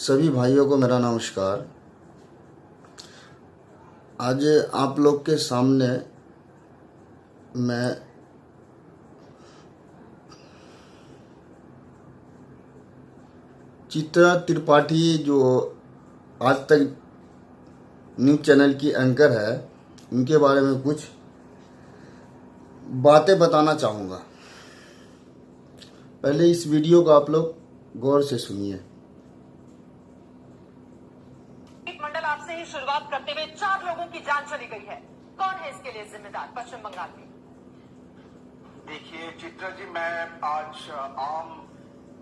सभी भाइयों को मेरा नमस्कार। आज आप लोग के सामने मैं चित्रा त्रिपाठी जो आज तक न्यूज़ चैनल की एंकर है, उनके बारे में कुछ बातें बताना चाहूँगा। पहले इस वीडियो को आप लोग गौर से सुनिए। मंडल आपसे ही शुरुआत करते हुए 4 लोगों की जान चली गई है। कौन है इसके लिए जिम्मेदार पश्चिम बंगाल में? देखिए चित्रा जी, मैं आज आम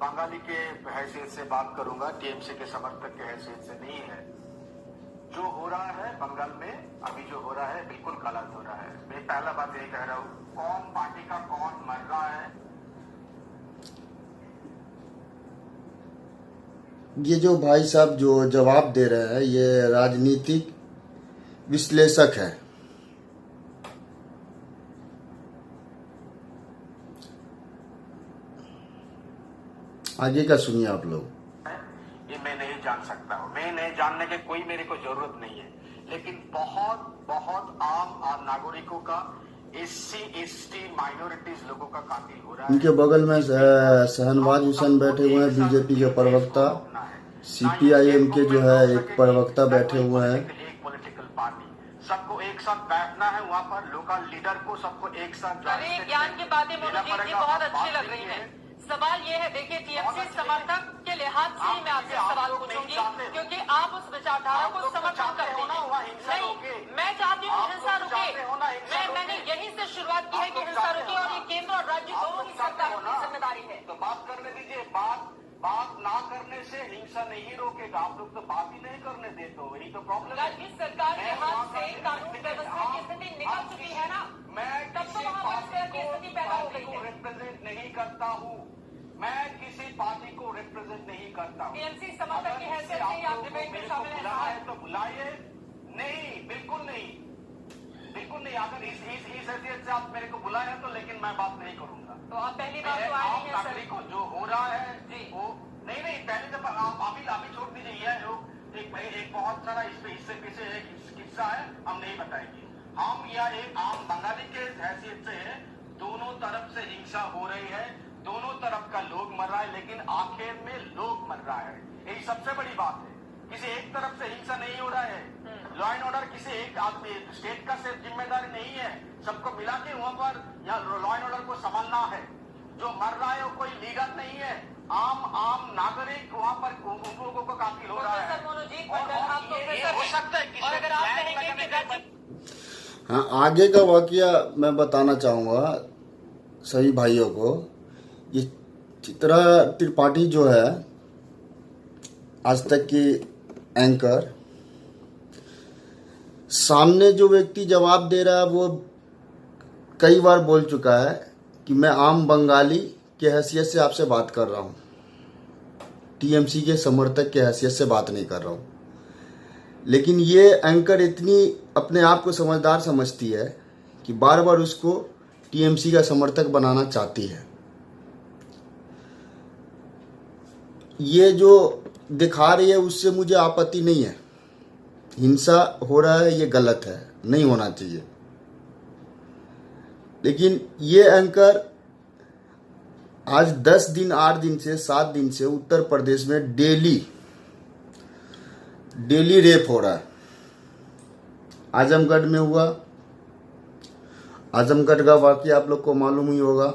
बंगाली के हैसियत से बात करूंगा, टीएमसी के समर्थक के हैसियत से नहीं है। जो हो रहा है बंगाल में, अभी जो हो रहा है बिल्कुल गलत हो रहा है। मैं पहला बात यही कह रहा हूँ, कौन पार्टी का कौन मर रहा है। ये जो भाई साहब जो जवाब दे रहे हैं, ये राजनीतिक विश्लेषक है। आगे का सुनिए आप लोग। ये मैं नहीं जान सकता हूँ, मैं नहीं जानने की कोई मेरे को जरूरत नहीं है, लेकिन बहुत बहुत आम नागरिकों का, एससी एसटी माइनॉरिटीज लोगों का कातिल हो रहा है। उनके बगल में शहनवाज हुसैन बैठे हुए हैं, बीजेपी के प्रवक्ता। सीपीआईएम के जो है एक प्रवक्ता बैठे हुए हैं। एक पॉलिटिकल पार्टी, सबको एक साथ बैठना है वहाँ पर, लोकल लीडर को सबको एक साथ। ज्ञान की बातें मोदी जी बहुत अच्छी लग रही है। सवाल ये है, देखिए टीएमसी समर्थक के लिहाज से ही मैं आपसे सवाल पूछूंगी, क्योंकि आप उस विचारधारा को समर्थन करते हैं। नहीं, मैं चाहती हूँ हिंसा रुके। मैंने यहीं से शुरुआत की है कि हिंसा रुके, और ये केंद्र और राज्य दोनों की सरकार की जिम्मेदारी है। तो बात करने दीजिए। बात ना करने से हिंसा नहीं रोकेगा। आप लोग तो बात ही नहीं करने देते हो, यही तो प्रॉब्लम है। इस सरकार के हाथ से कानून व्यवस्था की स्थिति निकल चुकी है ना, मैं तब तो वहाँ पर की स्थिति पैदा हो गई है। रिप्रेजेंट नहीं करता हूँ, मैं किसी पार्टी को रिप्रेजेंट नहीं करता हूँ। टीएमसी समर्थक की हैसियत से ही आप डिबेट में शामिल हैं। तो बुलाइए। नहीं, बिल्कुल नहीं, बिल्कुल नहीं। अगर इस हैसियत से आप मेरे को बुलाए हैं तो, लेकिन मैं बात नहीं करूंगा। तो आप पहली बात तो आए नहीं है सर। को जो हो रहा है जी, वो नहीं पहले जब आप अभी छोड़ दीजिए। यह लोग एक बहुत सारा इससे पीछे एक किस्सा है, हम नहीं बताएंगे। हम यह एक आम बंगाली के हैसियत से है, दोनों तरफ से हिंसा हो रही है, दोनों तरफ का लोग मर रहा है, लेकिन आखिर में लोग मर रहा है। यही सबसे बड़ी बात है। किसी एक तरफ से हिंसा नहीं हो रहा है। लॉ एंड ऑर्डर किसी एक आदमी स्टेट का सिर्फ जिम्मेदारी नहीं है, सबको मिला के वहां पर लॉ एंड ऑर्डर को संभालना है। जो मर रहा है वो कोई लीडर नहीं है, आम नागरिक वहां पर उन लोगों को कातिल हो रहा है। हो सकता है। और अगर आप कहेंगे कि हाँ, आगे का वाकया मैं बताना चाहूँगा सभी भाइयों को। ये चित्रा त्रिपाठी जो है, आज तक की एंकर, सामने जो व्यक्ति जवाब दे रहा है वो कई बार बोल चुका है कि मैं आम बंगाली के हैसियत से आपसे बात कर रहा हूँ, टीएमसी के समर्थक के हैसियत से बात नहीं कर रहा हूँ। लेकिन ये एंकर इतनी अपने आप को समझदार समझती है कि बार बार उसको टीएमसी का समर्थक बनाना चाहती है। ये जो दिखा रही है उससे मुझे आपत्ति नहीं है। हिंसा हो रहा है, ये गलत है, नहीं होना चाहिए। लेकिन ये एंकर आज 10 दिन 8 दिन से 7 दिन से उत्तर प्रदेश में डेली रेप हो रहा है। आजमगढ़ में हुआ, आजमगढ़ का वाकया आप लोग को मालूम ही होगा।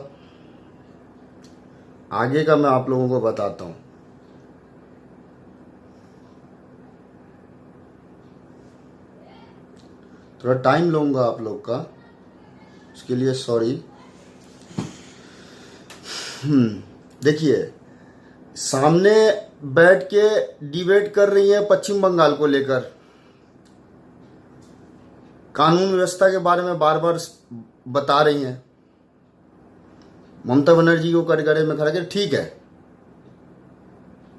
आगे का मैं आप लोगों को बताता हूँ। थोड़ा टाइम लूंगा आप लोग का, उसके लिए सॉरी। देखिए, सामने बैठ के डिबेट कर रही है पश्चिम बंगाल को लेकर, कानून व्यवस्था के बारे में बार बार बता रही हैं। ममता बनर्जी को कटघरे में खड़ा कर, ठीक है,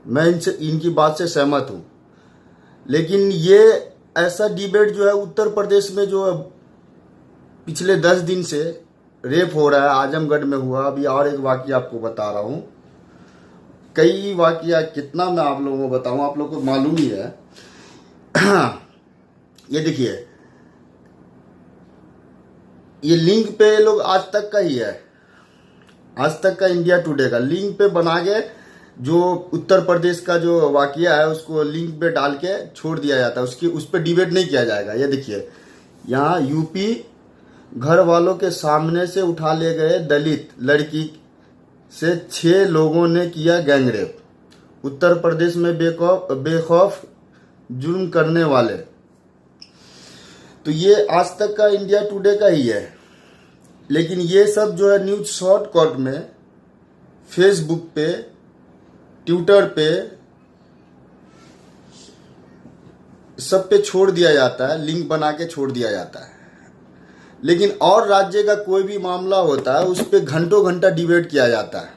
मैं इनकी बात से सहमत हूं। लेकिन ये ऐसा डिबेट जो है उत्तर प्रदेश में जो पिछले 10 दिन से रेप हो रहा है, आजमगढ़ में हुआ, अभी और एक वाकया आपको बता रहा हूँ, कई वाकया, कितना मैं आप लोगों को बताऊं, आप लोगों को मालूम ही है। ये देखिए, ये लिंक पे लोग आज तक का ही है, आज तक का इंडिया टुडे का लिंक पे बना के जो उत्तर प्रदेश का जो वाकया है उसको लिंक पे डाल के छोड़ दिया जाता है, उस पर डिबेट नहीं किया जाएगा। ये देखिए, यहाँ यूपी घर वालों के सामने से उठा ले गए दलित लड़की से 6 लोगों ने किया गैंगरेप। उत्तर प्रदेश में बेखौफ जुर्म करने वाले। तो ये आज तक का इंडिया टुडे का ही है। लेकिन ये सब जो है न्यूज शॉर्टकट में फेसबुक पे, ट्विटर पे, सब पे छोड़ दिया जाता है, लिंक बना के छोड़ दिया जाता है। लेकिन और राज्य का कोई भी मामला होता है उस पे घंटों घंटा डिबेट किया जाता है।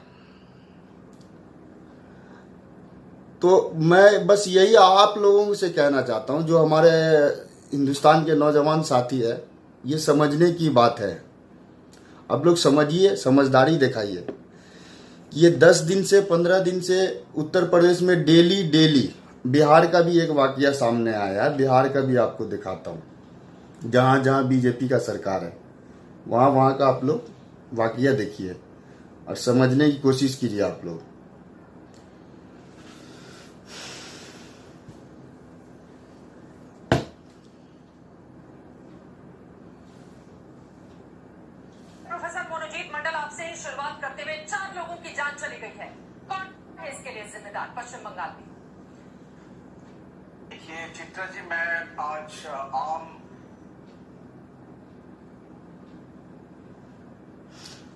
तो मैं बस यही आप लोगों से कहना चाहता हूं, जो हमारे हिंदुस्तान के नौजवान साथी है, ये समझने की बात है। आप लोग समझिए, समझदारी दिखाइए। ये 10 दिन से 15 दिन से उत्तर प्रदेश में डेली बिहार का भी एक वाकया सामने आया है। बिहार का भी आपको दिखाता हूँ, जहाँ जहाँ बीजेपी का सरकार है वहाँ का आप लोग वाकया देखिए और समझने की कोशिश कीजिए आप लोग। प्रोफेसर मनोजीत मंडल, आपसे ही शुरुआत करते हुए 4 लोगों की जान चली गई है, कौन है इसके लिए जिम्मेदार पश्चिम बंगाल में? देखिए चित्रा जी, मैं आज आम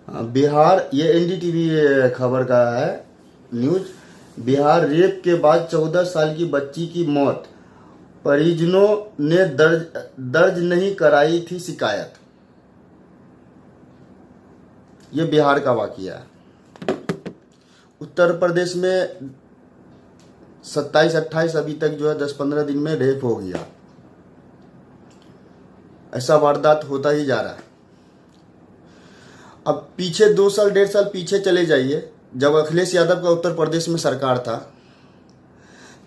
बिहार, ये एनडीटीवी खबर का है न्यूज। बिहार रेप के बाद 14 साल की बच्ची की मौत, परिजनों ने दर्ज नहीं कराई थी शिकायत। ये बिहार का वाकया है। उत्तर प्रदेश में 27-28 अभी तक जो है 10-15 दिन में रेप हो गया। ऐसा वारदात होता ही जा रहा है। अब पीछे 2 साल 1.5 साल पीछे चले जाइए, जब अखिलेश यादव का उत्तर प्रदेश में सरकार था,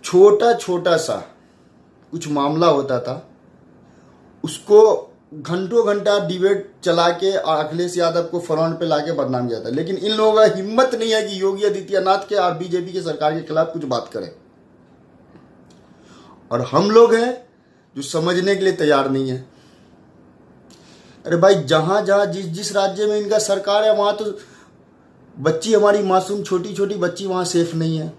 छोटा सा कुछ मामला होता था, उसको घंटों घंटा डिबेट चला के अखिलेश यादव को फ्रंट पे लाके बदनाम किया था। लेकिन इन लोगों का हिम्मत नहीं है कि योगी आदित्यनाथ के और बीजेपी के सरकार के खिलाफ कुछ बात करें। और हम लोग हैं जो समझने के लिए तैयार नहीं है। अरे भाई, जहां जहां जिस राज्य में इनका सरकार है वहां तो बच्ची, हमारी मासूम छोटी बच्ची वहां सेफ नहीं है।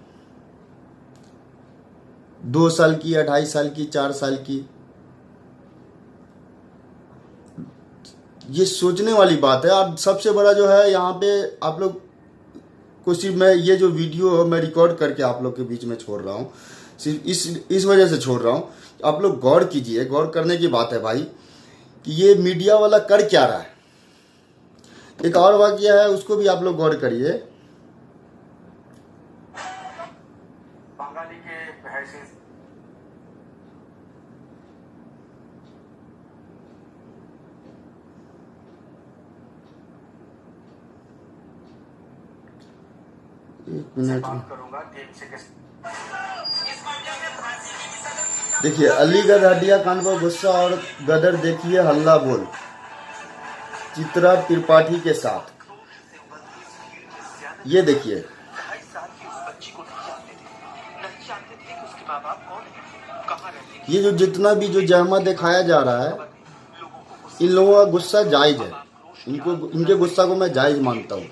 2 साल की, 2.5 साल की, 4 साल की। ये सोचने वाली बात है। और सबसे बड़ा जो है यहाँ पे आप लोग को, सिर्फ मैं ये जो वीडियो मैं रिकॉर्ड करके आप लोग के बीच में छोड़ रहा हूँ, सिर्फ इस वजह से छोड़ रहा हूँ, आप लोग गौर कीजिए। गौर करने की बात है भाई कि ये मीडिया वाला कर क्या रहा है। एक और वाकया है, उसको भी आप लोग गौर करिए। बंगाली के हैसियत एक मिनट बात करूंगा टीएमसी के। देखिए, अलीगढ़ हड्डिया कांड पर गुस्सा और गदर देखिए हल्ला बोल चित्रा त्रिपाठी के साथ। ये देखिए, 2.5 साल की उस बच्ची को नहीं जानते थे कि उसके माँ बाप कौन है, कहाँ रहते ये जो जितना भी जो जहमा दिखाया जा रहा है, इन लोगों का गुस्सा जायज है। इनके गुस्सा को मैं जायज मानता हूँ।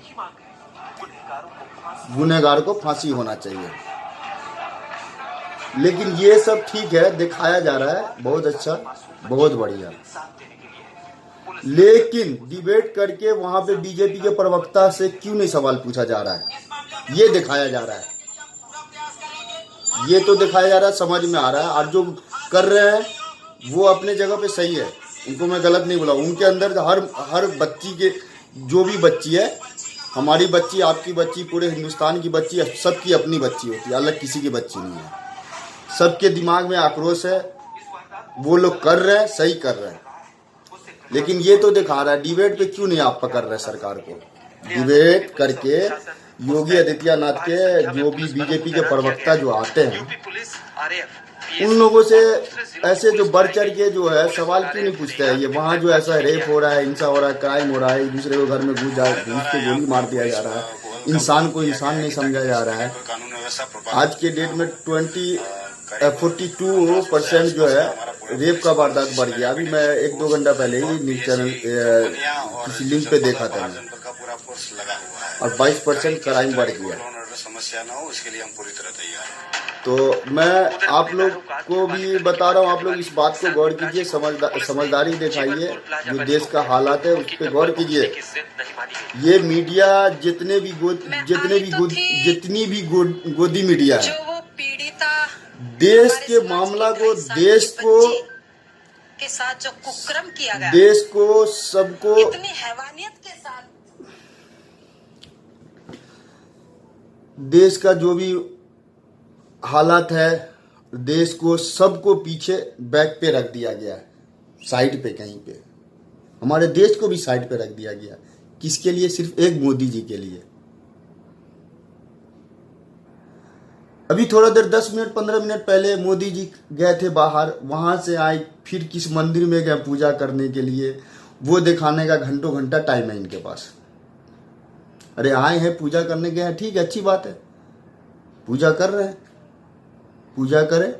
गुनहगार को फांसी होना चाहिए। लेकिन ये सब ठीक है, दिखाया जा रहा है, बहुत अच्छा, बहुत बढ़िया। लेकिन डिबेट करके वहां पे बीजेपी के प्रवक्ता से क्यों नहीं सवाल पूछा जा रहा है? ये दिखाया जा रहा है, ये तो दिखाया जा रहा है, समझ में आ रहा है। और जो कर रहे हैं वो अपने जगह पे सही है, उनको मैं गलत नहीं बोला। उनके अंदर हर बच्ची के, जो भी बच्ची है, हमारी बच्ची, आपकी बच्ची, पूरे हिंदुस्तान की बच्ची, सबकी अपनी बच्ची होती है, अलग किसी की बच्ची नहीं है। सबके दिमाग में आक्रोश है, वो लोग कर रहे हैं, सही कर रहे हैं। लेकिन ये तो दिखा रहा है, डिबेट पे क्यों नहीं आप पकड़ रहे सरकार को? डिबेट करके योगी आदित्यनाथ के जो भी बीजेपी के प्रवक्ता जो आते हैं उन लोगों से ऐसे जो बढ़ चढ़ के जो है सवाल क्यों नहीं पूछते हैं। ये वहाँ जो ऐसा रेप हो रहा है, हिंसा हो रहा है, क्राइम हो रहा है, एक दूसरे के घर में घुस के गोली मार दिया जा रहा है, इंसान को इंसान नहीं समझा जा रहा है। आज के डेट में 42% जो है रेप का वारदात बढ़ गया। अभी मैं 1-2 घंटा पहले ही न्यूज चैनल किसी लिंक पे देखा था और 22% क्राइम बढ़ गया। समस्या ना हो इसके लिए हम पूरी तरह तैयार हैं। तो मैं आप लोग को भी बता रहा हूँ, आप लोग इस बात को गौर कीजिए, समझदारी दिखाइए। जो देश का हालात है उस पर गौर कीजिए। ये मीडिया जितनी भी गोदी मीडिया है, देश के मामला को, देश को के साथ जो कुकर्म किया गया, देश को सबको इतनी हैवानियत के साथ देश का जो भी हालात है, देश को सबको पीछे बैक पे रख दिया गया है, साइड पे कहीं पे। हमारे देश को भी साइड पे रख दिया गया। किसके लिए? सिर्फ एक मोदी जी के लिए। अभी थोड़ा देर 10 मिनट 15 मिनट पहले मोदी जी गए थे बाहर, वहां से आए फिर किस मंदिर में गए पूजा करने के लिए, वो दिखाने का घंटों घंटा टाइम है इनके पास। अरे आए हैं पूजा करने गए हैं, ठीक है, अच्छी बात है, पूजा कर रहे हैं, पूजा करें,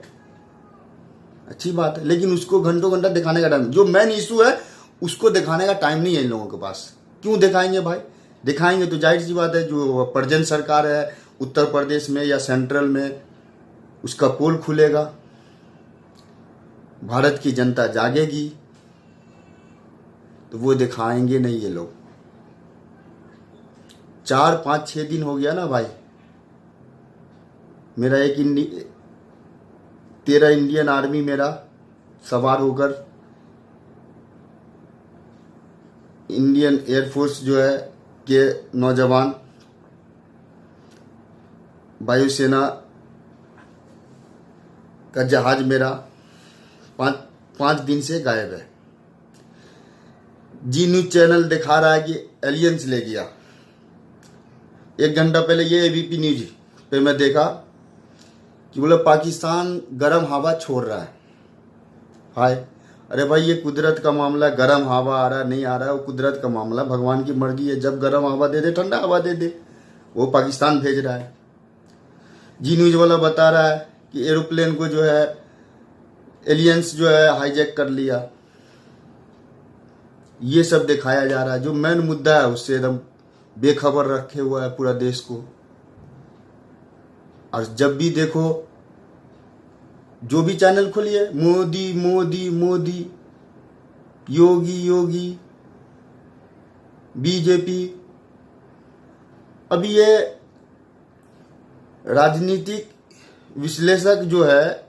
अच्छी बात है, लेकिन उसको घंटों घंटा दिखाने का टाइम, जो मेन इशू है उसको दिखाने का टाइम नहीं है इन लोगों के पास। क्यों दिखाएंगे भाई? दिखाएंगे तो जाहिर सी बात है जो प्रेजेंट सरकार है उत्तर प्रदेश में या सेंट्रल में, उसका पोल खुलेगा, भारत की जनता जागेगी, तो वो दिखाएंगे नहीं ये लोग। 4, 5, 6 दिन हो गया ना भाई, मेरा 13 इंडियन आर्मी मेरा सवार होकर इंडियन एयरफोर्स जो है के नौजवान वायुसेना का जहाज मेरा 5 दिन से गायब है। जी न्यूज चैनल दिखा रहा है कि एलियंस ले गया। 1 घंटा पहले ये एबीपी न्यूज पे मैं देखा कि बोले पाकिस्तान गर्म हवा छोड़ रहा है। हाय, अरे भाई ये कुदरत का मामला, गर्म हवा आ रहा है नहीं आ रहा है वो कुदरत का मामला, भगवान की मर्जी है, जब गर्म हवा दे दे ठंडा हवा दे दे, वो पाकिस्तान भेज रहा है। जी न्यूज वाला बता रहा है कि एरोप्लेन को जो है एलियंस जो है हाईजैक कर लिया। ये सब दिखाया जा रहा है, जो मेन मुद्दा है उससे एकदम बेखबर रखे हुआ है पूरा देश को। और जब भी देखो, जो भी चैनल खोलिए, मोदी मोदी मोदी, योगी योगी, बीजेपी। अभी ये राजनीतिक विश्लेषक जो है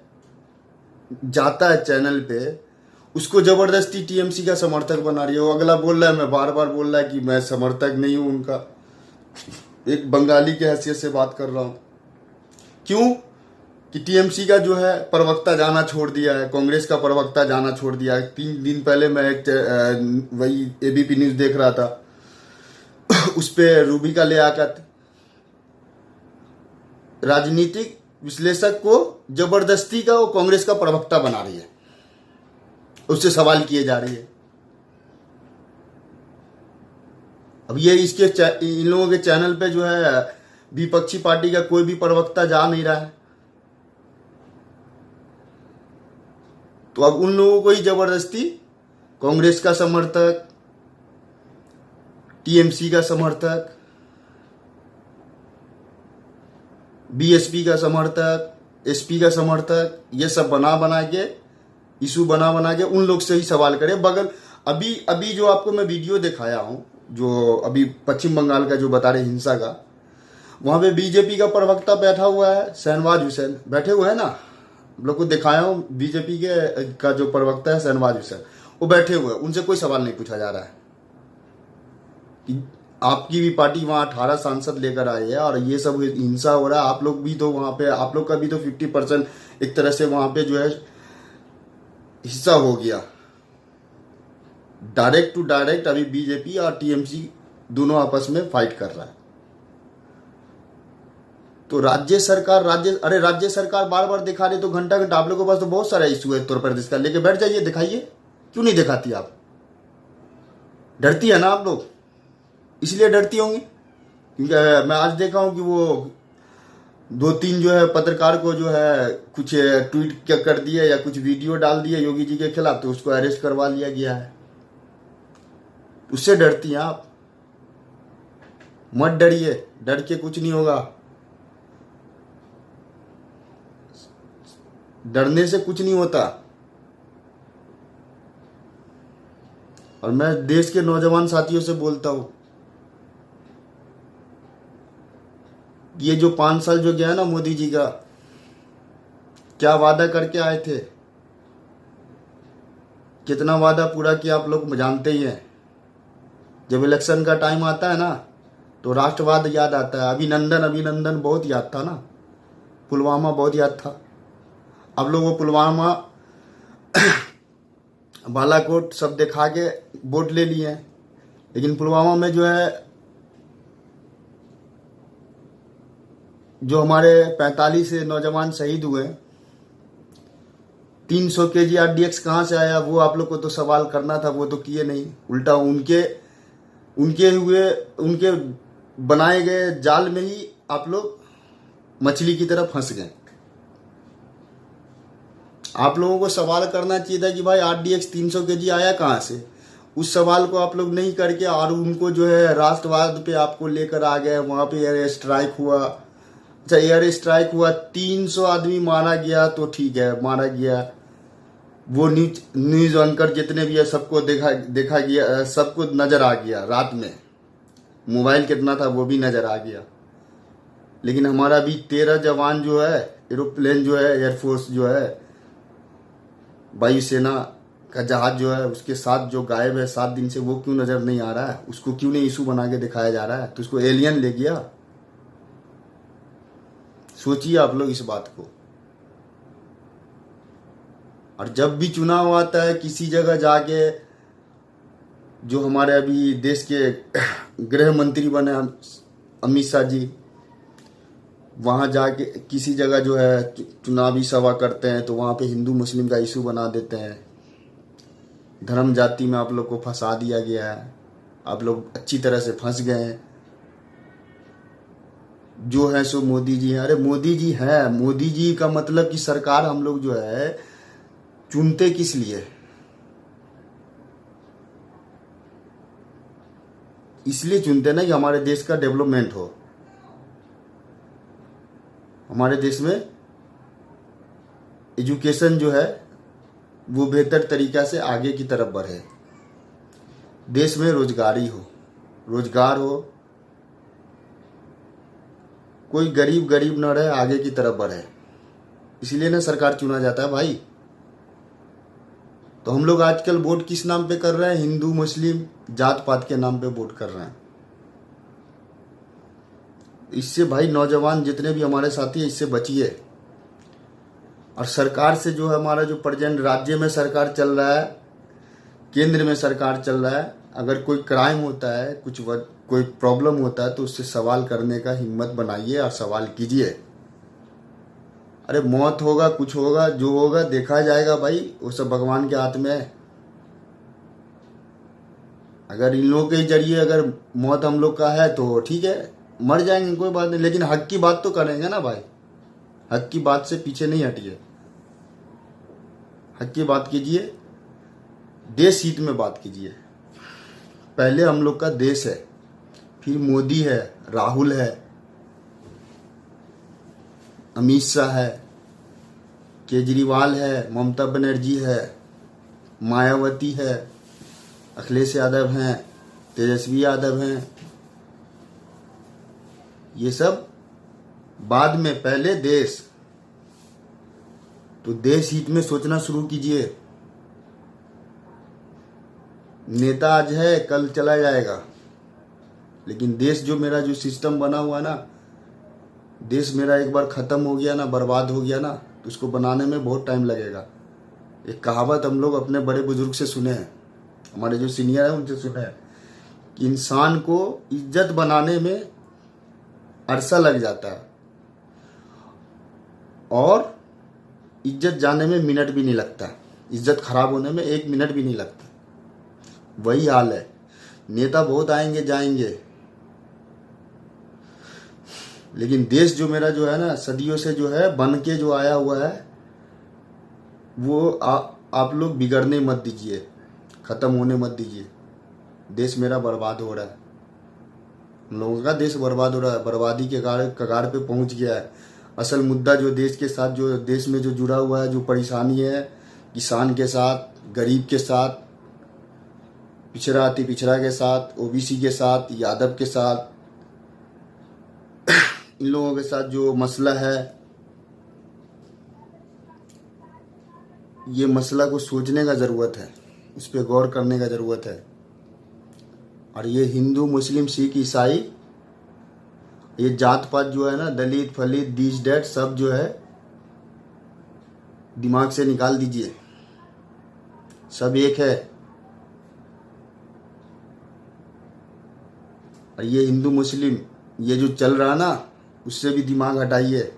जाता है चैनल पे, उसको जबरदस्ती टीएमसी का समर्थक बना रही है। वो अगला बोल रहा है, मैं बार बार बोल रहा है कि मैं समर्थक नहीं हूं उनका, एक बंगाली के हैसियत से बात कर रहा हूं। क्यों? कि टीएमसी का जो है प्रवक्ता जाना छोड़ दिया है, कांग्रेस का प्रवक्ता जाना छोड़ दिया है। 3 दिन पहले मैं एक वही एबीपी न्यूज देख रहा था, उस पे रूबिका लियाकत राजनीतिक विश्लेषक को जबरदस्ती का वो कांग्रेस का प्रवक्ता बना रही है, उससे सवाल किए जा रही है। अब ये इसके इन लोगों के चैनल पे जो है विपक्षी पार्टी का कोई भी प्रवक्ता जा नहीं रहा है, तो अब उन लोगों को ही जबरदस्ती कांग्रेस का समर्थक, टीएमसी का समर्थक, बीएसपी का समर्थक, एसपी का समर्थक, ये सब बना के इशू बना के उन लोग से ही सवाल करे। बगल अभी जो आपको मैं वीडियो दिखाया हूं, जो अभी पश्चिम बंगाल का जो बता रहे हिंसा का, वहां पे बीजेपी का प्रवक्ता बैठा हुआ है, शहनवाज हुसैन बैठे हुए हैं ना, आप लोग को दिखाया हूं, बीजेपी के का जो प्रवक्ता है शहनवाज हुसैन, वो बैठे हुए हैं, उनसे कोई सवाल नहीं पूछा जा रहा है कि आपकी भी पार्टी वहां 18 सांसद लेकर आई है और ये सब हिंसा हो रहा है, आप लोग भी तो वहां पे, आप लोग का भी तो 50% एक तरह से वहां पे जो है हिस्सा हो गया। डायरेक्ट टू डायरेक्ट अभी बीजेपी और टीएमसी दोनों आपस में फाइट कर रहा है। तो राज्य सरकार बार बार दिखा रही, तो घंटा घंटा आप लोगों के पास तो बहुत सारा इशू है उत्तर प्रदेश का, लेके बैठ जाइए, दिखाइए। क्यों नहीं दिखाती आप? डरती है ना आप लोग, इसलिए डरती होंगी। क्योंकि मैं आज देखा हूं कि वो 2-3 जो है पत्रकार को जो है कुछ ट्वीट कर दिए या कुछ वीडियो डाल दिए योगी जी के खिलाफ, तो उसको अरेस्ट करवा लिया गया है। उससे डरती हैं आप? मत डरिए, डर के कुछ नहीं होगा, डरने से कुछ नहीं होता। और मैं देश के नौजवान साथियों से बोलता हूं, ये जो 5 साल जो गया ना मोदी जी का, क्या वादा करके आए थे, कितना वादा पूरा किया आप लोग जानते ही हैं। जब इलेक्शन का टाइम आता है ना, तो राष्ट्रवाद याद आता है। अभिनंदन बहुत याद था ना, पुलवामा बहुत याद था। अब लोग वो पुलवामा बालाकोट सब दिखा के वोट ले लिए हैं, लेकिन पुलवामा में जो है, जो हमारे 45 नौजवान शहीद हुए, 300 kg RDX कहाँ से आया, वो आप लोग को तो सवाल करना था, वो तो किए नहीं। उल्टा उनके बनाए गए जाल में ही आप लोग मछली की तरह फंस गए। आप लोगों को सवाल करना चाहिए था कि भाई RDX 300 kg आया कहाँ से। उस सवाल को आप लोग नहीं करके, और उनको जो है राष्ट्रवाद पे आपको लेकर आ गए। वहां पे एयर स्ट्राइक हुआ, अच्छा एयर स्ट्राइक हुआ, 300 आदमी मारा गया, तो ठीक है मारा गया। वो न्यूज एंकर जितने भी है सबको देखा गया, सबको नजर आ गया। रात में मोबाइल कितना था वो भी नजर आ गया। लेकिन हमारा भी 13 जवान जो है, एरोप्लेन जो है, एयरफोर्स जो है, वायुसेना का जहाज जो है, उसके साथ जो गायब है 7 दिन से, वो क्यों नजर नहीं आ रहा है? उसको क्यों नहीं इशू बना के दिखाया जा रहा है? तो उसको एलियन ले गया। सोचिए आप लोग इस बात को। और जब भी चुनाव आता है किसी जगह जाके, जो हमारे अभी देश के गृह मंत्री बने अमित शाह जी, वहां जाके किसी जगह जो है चुनावी सभा करते हैं, तो वहां पे हिंदू मुस्लिम का इशू बना देते हैं। धर्म जाति में आप लोग को फंसा दिया गया है, आप लोग अच्छी तरह से फंस गए हैं। जो है सो मोदी जी हैं। अरे मोदी जी है, मोदी जी का मतलब कि सरकार हम लोग जो है चुनते किस लिए? इसलिए चुनते ना कि हमारे देश का डेवलपमेंट हो, हमारे देश में एजुकेशन जो है वो बेहतर तरीका से आगे की तरफ बढ़े, देश में रोजगार हो, कोई गरीब न रहे, आगे की तरफ बढ़े। इसलिए ना सरकार चुना जाता है भाई। तो हम लोग आजकल वोट किस नाम पे कर रहे हैं? हिंदू मुस्लिम जात पात के नाम पे वोट कर रहे हैं। इससे भाई नौजवान जितने भी हमारे साथी हैं, इससे बचिए। और सरकार से जो है, हमारा जो प्रेजेंट राज्य में सरकार चल रहा है, केंद्र में सरकार चल रहा है, अगर कोई क्राइम होता है, कोई प्रॉब्लम होता है, तो उससे सवाल करने का हिम्मत बनाइए और सवाल कीजिए। अरे मौत होगा, कुछ होगा, जो होगा देखा जाएगा भाई, वो सब भगवान के हाथ में है। अगर इन लोगों के जरिए अगर मौत हम लोग का है तो ठीक है, मर जाएंगे, कोई बात नहीं, लेकिन हक की बात तो करेंगे ना भाई। हक की बात से पीछे नहीं हटिए, हक की बात कीजिए, देश हित में बात कीजिए। पहले हम लोग का देश है, फिर मोदी है, राहुल है, अमित शाह है, केजरीवाल है, ममता बनर्जी है, मायावती है, अखिलेश यादव हैं, तेजस्वी यादव हैं। ये सब बाद में, पहले देश। तो देश हित में सोचना शुरू कीजिए। नेता आज है, कल चला जाएगा, लेकिन देश जो मेरा जो सिस्टम बना हुआ ना, देश मेरा एक बार खत्म हो गया ना, बर्बाद हो गया ना, तो उसको बनाने में बहुत टाइम लगेगा। एक कहावत हम लोग अपने बड़े बुजुर्ग से सुने हैं, हमारे जो सीनियर हैं उनसे सुने हैं, कि इंसान को इज्जत बनाने में अरसा लग जाता है, और इज्जत जाने में मिनट भी नहीं लगता, इज्जत खराब होने में 1 मिनट भी नहीं लगता। वही हाल है। नेता बहुत आएंगे जाएंगे, लेकिन देश जो मेरा जो है ना, सदियों से जो है बन के जो आया हुआ है, वो आप लोग बिगड़ने मत दीजिए, ख़त्म होने मत दीजिए। देश मेरा बर्बाद हो रहा है, हम लोगों का देश बर्बाद हो रहा है, बर्बादी के कगार पे पहुंच गया है। असल मुद्दा जो देश के साथ, जो देश में जो जुड़ा हुआ है, जो परेशानी है किसान के साथ, गरीब के साथ, पिछड़ा अति पिछड़ा के साथ, ओबीसी के साथ, यादव के साथ, इन लोगों के साथ जो मसला है, ये मसला को सोचने का ज़रूरत है, उस पर गौर करने का ज़रूरत है। और ये हिंदू मुस्लिम सिख ईसाई, ये जात पात जो है ना, दलित फलित दिस डेट सब जो है दिमाग से निकाल दीजिए, सब एक है। और ये हिंदू मुस्लिम ये जो चल रहा ना, उससे भी दिमाग हटाइए।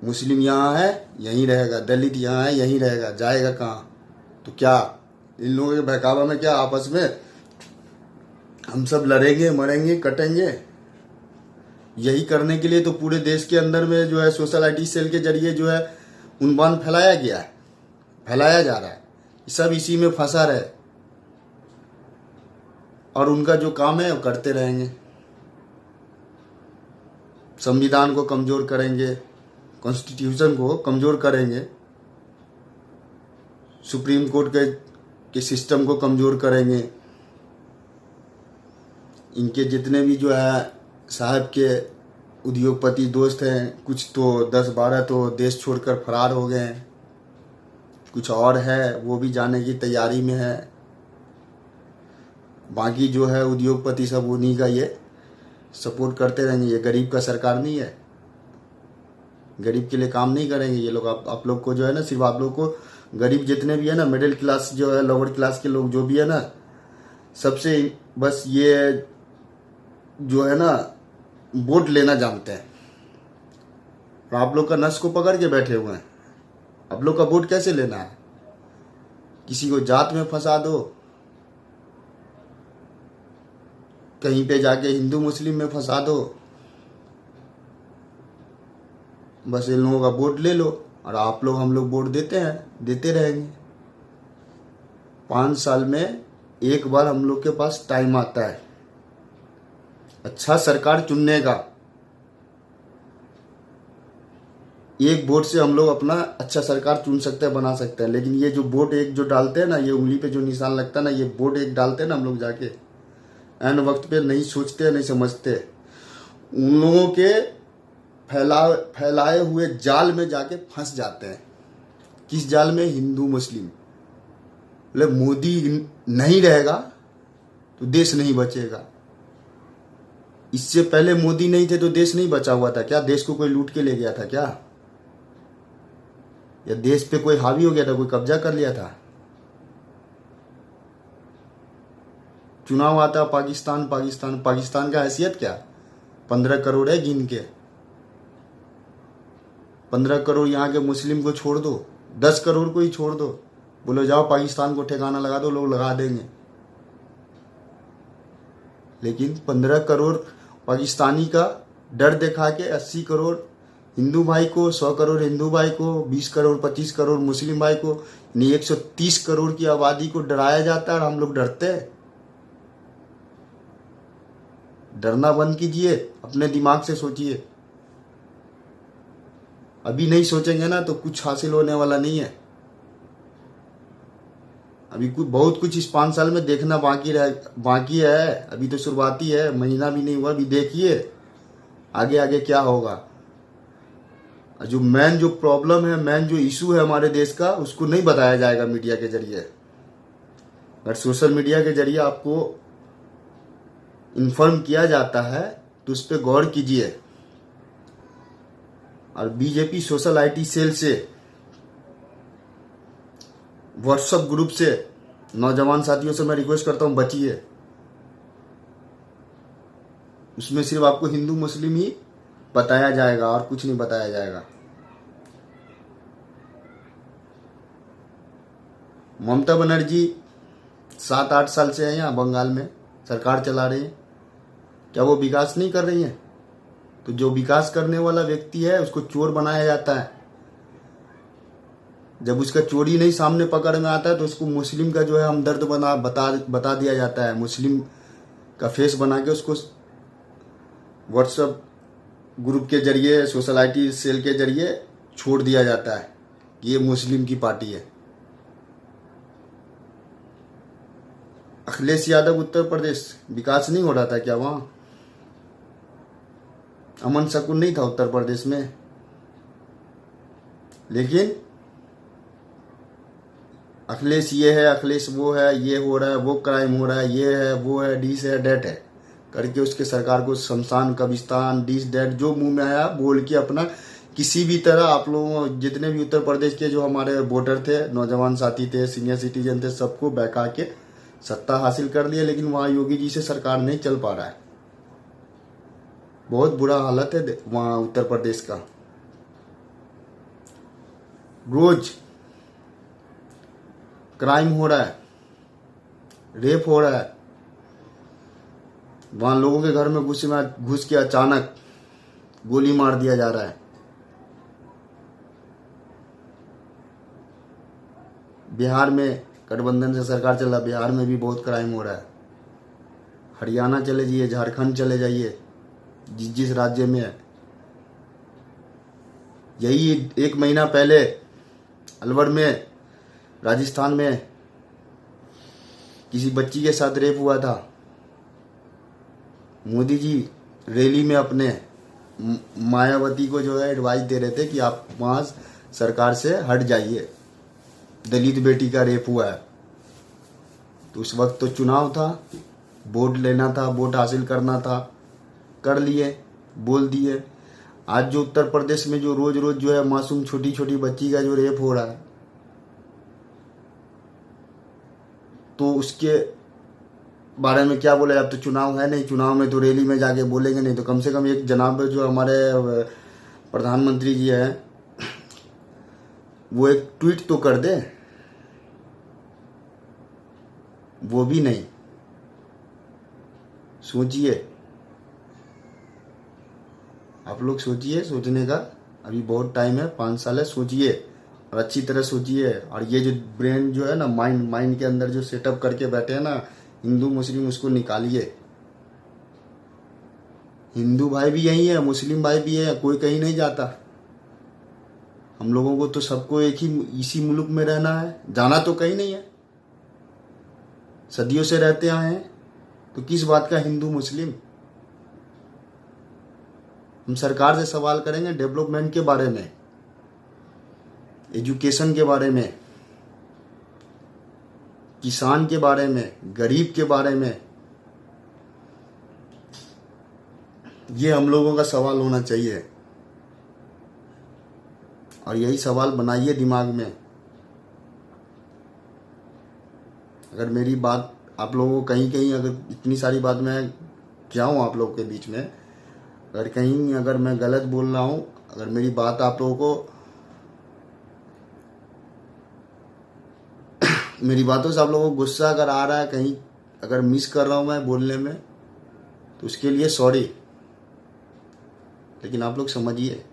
मुस्लिम यहाँ है यहीं रहेगा, दलित यहाँ है यहीं रहेगा, जाएगा कहाँ? तो क्या इन लोगों के बहकावा में क्या आपस में हम सब लड़ेंगे, मरेंगे, कटेंगे? यही करने के लिए तो पूरे देश के अंदर में जो है सोशल आईटी सेल के जरिए जो है उन्माद फैलाया गया है, फैलाया जा रहा है। सब इसी में फंसा रहे और उनका जो काम है वो करते रहेंगे। संविधान को कमजोर करेंगे, कॉन्स्टिट्यूशन को कमजोर करेंगे, सुप्रीम कोर्ट के सिस्टम को कमजोर करेंगे। इनके जितने भी जो है साहब के उद्योगपति दोस्त हैं, कुछ तो 10-12 तो देश छोड़कर फरार हो गए हैं, कुछ और है वो भी जाने की तैयारी में है। बाकी जो है उद्योगपति सब उन्हीं का ये सपोर्ट करते रहेंगे। ये गरीब का सरकार नहीं है, गरीब के लिए काम नहीं करेंगे ये लोग। आप लोग को जो है ना, सिर्फ आप लोग को, गरीब जितने भी है ना, मिडिल क्लास जो है, लोअर क्लास के लोग जो भी है ना, सबसे बस ये जो है ना वोट लेना जानते हैं। और आप लोग का नस को पकड़ के बैठे हुए हैं। आप लोग का वोट कैसे लेना है? किसी को जात में फंसा दो, कहीं पे जाके हिंदू मुस्लिम में फंसा दो, बस इन लोगों का वोट ले लो और आप लोग हम लोग वोट देते हैं, देते रहेंगे। 5 साल में एक बार हम लोग के पास टाइम आता है अच्छा सरकार चुनने का। एक वोट से हम लोग अपना अच्छा सरकार चुन सकते हैं, बना सकते हैं। लेकिन ये जो वोट एक जो डालते हैं ना, ये उंगली पे जो निशान लगता है ना, ये वोट एक डालते हैं ना हम लोग, जाके ऐन वक्त पे नहीं सोचते, नहीं समझते, उन लोगों के फैलाए हुए जाल में जाके फंस जाते हैं। किस जाल में? हिंदू मुस्लिम। मतलब मोदी नहीं रहेगा तो देश नहीं बचेगा। इससे पहले मोदी नहीं थे तो देश नहीं बचा हुआ था क्या? देश को कोई लूट के ले गया था क्या? या देश पे कोई हावी हो गया था, कोई कब्जा कर लिया था? चुनाव आता पाकिस्तान का हैसियत क्या? 15 करोड़ है गिन के। 15 करोड़ यहाँ के मुस्लिम को छोड़ दो, 10 करोड़ को ही छोड़ दो, बोलो जाओ पाकिस्तान को ठिकाना लगा दो, लोग लगा देंगे। लेकिन 15 करोड़ पाकिस्तानी का डर दिखा के 80 करोड़ हिंदू भाई को, 100 करोड़ हिंदू भाई को, 20 करोड़ 25 करोड़ मुस्लिम भाई को, यानी 130 करोड़ की आबादी को डराया जाता है और हम लोग डरते हैं। डरना बंद कीजिए, अपने दिमाग से सोचिए। अभी नहीं सोचेंगे ना तो कुछ हासिल होने वाला नहीं है। अभी बहुत कुछ इस 5 साल में देखना बाकी है। अभी तो शुरुआती है, महीना भी नहीं हुआ। अभी देखिए आगे आगे क्या होगा। जो मेन जो प्रॉब्लम है, मेन जो इशू है हमारे देश का, उसको नहीं बताया जाएगा मीडिया के जरिए। अगर सोशल मीडिया के जरिए आपको इन्फॉर्म किया जाता है तो उस पर गौर कीजिए। और बीजेपी सोशल आईटी सेल से, व्हाट्सएप ग्रुप से नौजवान साथियों से मैं रिक्वेस्ट करता हूं, बचिए। उसमें सिर्फ आपको हिंदू मुस्लिम ही बताया जाएगा और कुछ नहीं बताया जाएगा। ममता बनर्जी 7-8 साल से है यहाँ बंगाल में, सरकार चला रही है। क्या वो विकास नहीं कर रही है? तो जो विकास करने वाला व्यक्ति है उसको चोर बनाया जाता है। जब उसका चोरी नहीं सामने पकड़ में आता है तो उसको मुस्लिम का जो है हमदर्द बता दिया जाता है। मुस्लिम का फेस बना के उसको व्हाट्सएप ग्रुप के जरिए, सोशलाइटी सेल के जरिए छोड़ दिया जाता है कि ये मुस्लिम की पार्टी है। अखिलेश यादव उत्तर प्रदेश, विकास नहीं हो रहा था क्या वहां? अमन शकुन नहीं था उत्तर प्रदेश में? लेकिन अखिलेश ये है, अखिलेश वो है, ये हो रहा है, वो क्राइम हो रहा है, ये है, वो है, डिस है, डेट है करके उसके सरकार को शमशान कब्रिस्तान डिस डेट जो मुंह में आया बोल के अपना किसी भी तरह आप लोगों जितने भी उत्तर प्रदेश के जो हमारे वोटर थे, नौजवान साथी थे, सीनियर सिटीजन थे, सबको बहका के सत्ता हासिल कर दिया। लेकिन वहां योगी जी से सरकार नहीं चल पा रहा है। बहुत बुरा हालत है वहां उत्तर प्रदेश का। रोज क्राइम हो रहा है, रेप हो रहा है। वहां लोगों के घर में घुस के अचानक गोली मार दिया जा रहा है। बिहार में गठबंधन से सरकार चल रहा, बिहार में भी बहुत क्राइम हो रहा है। हरियाणा चले जाइए, झारखंड चले जाइए, जिस राज्य में है। यही 1 महीना पहले अलवर में, राजस्थान में किसी बच्ची के साथ रेप हुआ था। मोदी जी रैली में अपने मायावती को जो है एडवाइस दे रहे थे कि आप वहां सरकार से हट जाइए, दलित बेटी का रेप हुआ है। तो उस वक्त तो चुनाव था, वोट लेना था, वोट हासिल करना था, कर लिए, बोल दिए। आज जो उत्तर प्रदेश में जो रोज रोज जो है मासूम छोटी छोटी बच्ची का जो रेप हो रहा है, तो उसके बारे में क्या बोले? अब तो चुनाव है नहीं, चुनाव में तो रैली में जाके बोलेंगे नहीं। तो कम से कम एक जनाब जो हमारे प्रधानमंत्री जी हैं वो एक ट्वीट तो कर दे, वो भी नहीं। सोचिए, आप लोग सोचिए, सोचने का अभी बहुत टाइम है, 5 साल है, सोचिए और अच्छी तरह सोचिए। और ये जो ब्रेन जो है ना, माइंड के अंदर जो सेटअप करके बैठे हैं ना हिंदू मुस्लिम, उसको निकालिए। हिंदू भाई भी यही है, मुस्लिम भाई भी है, कोई कहीं नहीं जाता। हम लोगों को तो सबको एक ही इसी मुल्क में रहना है, जाना तो कहीं नहीं है। सदियों से रहते आए हैं, तो किस बात का हिंदू मुस्लिम? हम सरकार से सवाल करेंगे डेवलपमेंट के बारे में, एजुकेशन के बारे में, किसान के बारे में, गरीब के बारे में। ये हम लोगों का सवाल होना चाहिए और यही सवाल बनाइए दिमाग में। अगर मेरी बात आप लोगों को कहीं अगर इतनी सारी बात मैं क्या हूँ आप लोगों के बीच में, अगर कहीं अगर मैं गलत बोल रहा हूँ, अगर मेरी बात आप लोगों को मेरी बातों से आप लोगों को गुस्सा अगर आ रहा है, कहीं अगर मिस कर रहा हूँ मैं बोलने में, तो उसके लिए सॉरी। लेकिन आप लोग समझिए,